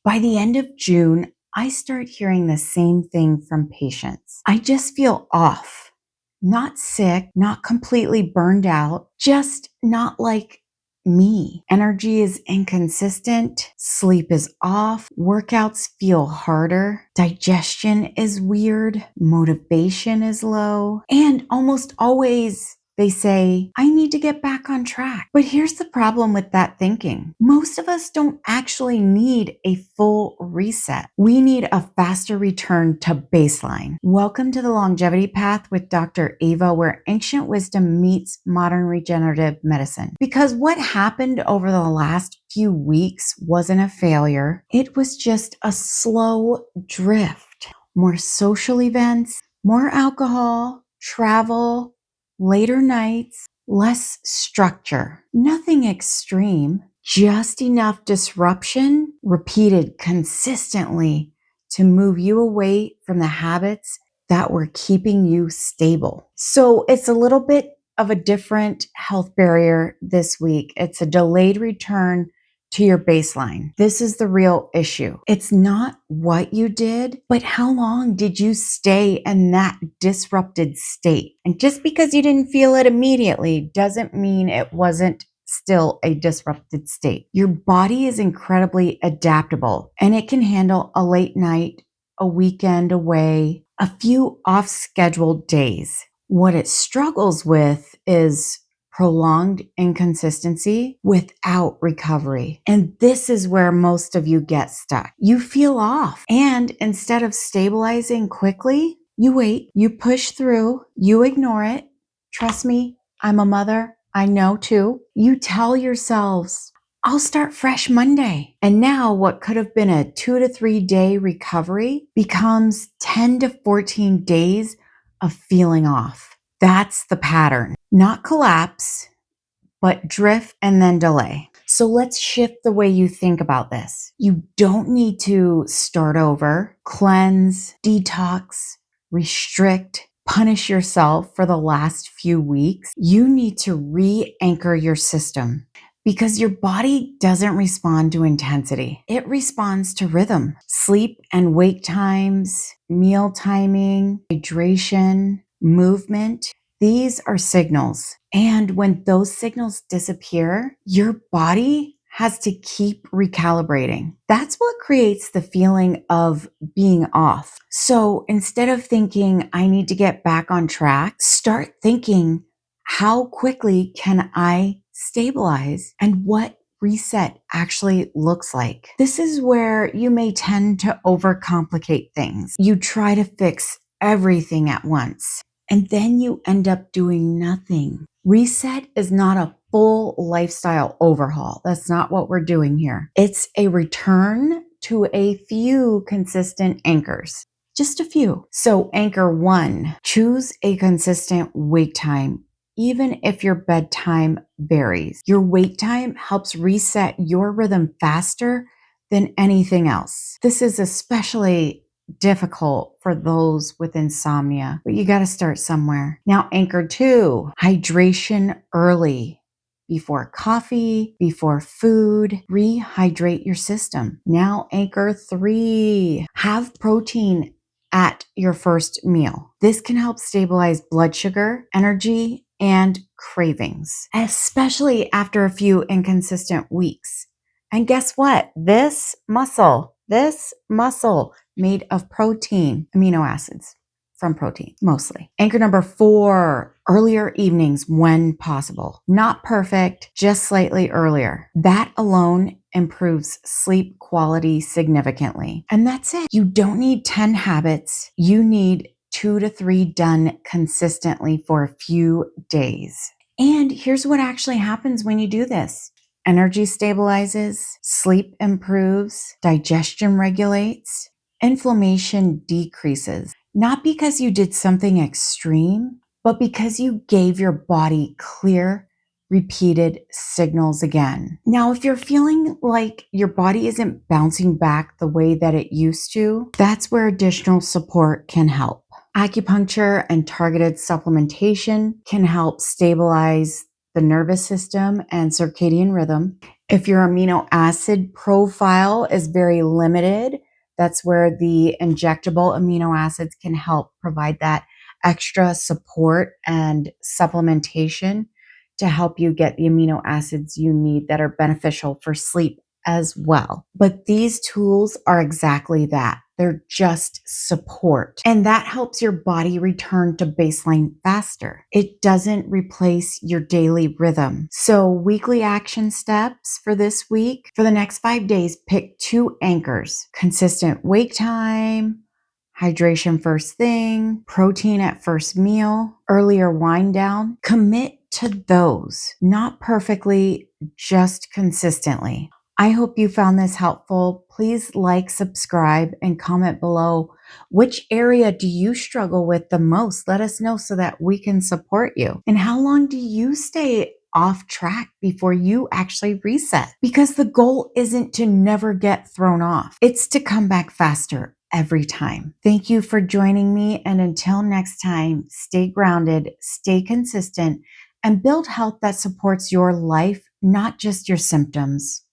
By the end of June, I start hearing the same thing from patients. I just feel off, not sick, not completely burned out, just not like me. Energy is inconsistent, sleep is off, workouts feel harder, digestion is weird, motivation is low, and almost always they say, I need to get back on track. But here's the problem with that thinking. Most of us don't actually need a full reset. We need a faster return to baseline. Welcome to the Longevity Path with Dr. Ava, where ancient wisdom meets modern regenerative medicine. Because what happened over the last few weeks wasn't a failure. It was just a slow drift. More social events, more alcohol, travel, later nights, less structure, nothing extreme, just enough disruption repeated consistently to move you away from the habits that were keeping you stable. So it's a little bit of a different health barrier this week. It's a delayed return to your baseline. This is the real issue. It's not what you did, but how long did you stay in that disrupted state? And just because you didn't feel it immediately doesn't mean it wasn't still a disrupted state. Your body is incredibly adaptable and it can handle a late night, a weekend away, a few off-scheduled days. What it struggles with is prolonged inconsistency without recovery. And this is where most of you get stuck. You feel off. And instead of stabilizing quickly, you wait, you push through, you ignore it. Trust me, I'm a mother. I know too. You tell yourselves, I'll start fresh Monday. And now what could have been a 2 to 3 day recovery becomes 10 to 14 days of feeling off. That's the pattern. Not collapse, but drift and then delay. So let's shift the way you think about this. You don't need to start over, cleanse, detox, restrict, punish yourself for the last few weeks. You need to re-anchor your system because your body doesn't respond to intensity. It responds to rhythm, sleep and wake times, meal timing, hydration, movement. These are signals. And when those signals disappear, your body has to keep recalibrating. That's what creates the feeling of being off. So instead of thinking, I need to get back on track, start thinking, how quickly can I stabilize and what reset actually looks like? This is where you may tend to overcomplicate things. You try to fix everything at once, and then you end up doing nothing. Reset is not a full lifestyle overhaul. That's not what we're doing here. It's a return to a few consistent anchors. Just a few. So anchor 1, choose a consistent wake time, even if your bedtime varies. Your wake time helps reset your rhythm faster than anything else. This is especially difficult for those with insomnia, but you got to start somewhere. Now, anchor 2, hydration early. Before coffee, before food, rehydrate your system. Now, anchor 3, have protein at your first meal. This can help stabilize blood sugar, energy, and cravings, especially after a few inconsistent weeks. And guess what? This muscle made of protein, amino acids from protein, mostly. Anchor number 4, earlier evenings when possible. Not perfect, just slightly earlier. That alone improves sleep quality significantly. And that's it. You don't need 10 habits. You need 2 to 3 done consistently for a few days. And here's what actually happens when you do this. Energy stabilizes, sleep improves, digestion regulates, inflammation decreases. Not because you did something extreme, but because you gave your body clear, repeated signals again. Now, if you're feeling like your body isn't bouncing back the way that it used to, that's where additional support can help. Acupuncture and targeted supplementation can help stabilize the nervous system and circadian rhythm. If your amino acid profile is very limited, that's where the injectable amino acids can help provide that extra support and supplementation to help you get the amino acids you need that are beneficial for sleep as well. But these tools are exactly that. They're just support. And that helps your body return to baseline faster. It doesn't replace your daily rhythm. So, weekly action steps for this week. For the next 5 days, pick 2 anchors: consistent wake time, hydration first thing, protein at first meal, earlier wind down. Commit to those, not perfectly, just consistently. I hope you found this helpful. Please like, subscribe, and comment below. Which area do you struggle with the most? Let us know so that we can support you. And how long do you stay off track before you actually reset? Because the goal isn't to never get thrown off, it's to come back faster every time. Thank you for joining me. And until next time, stay grounded, stay consistent, and build health that supports your life, not just your symptoms.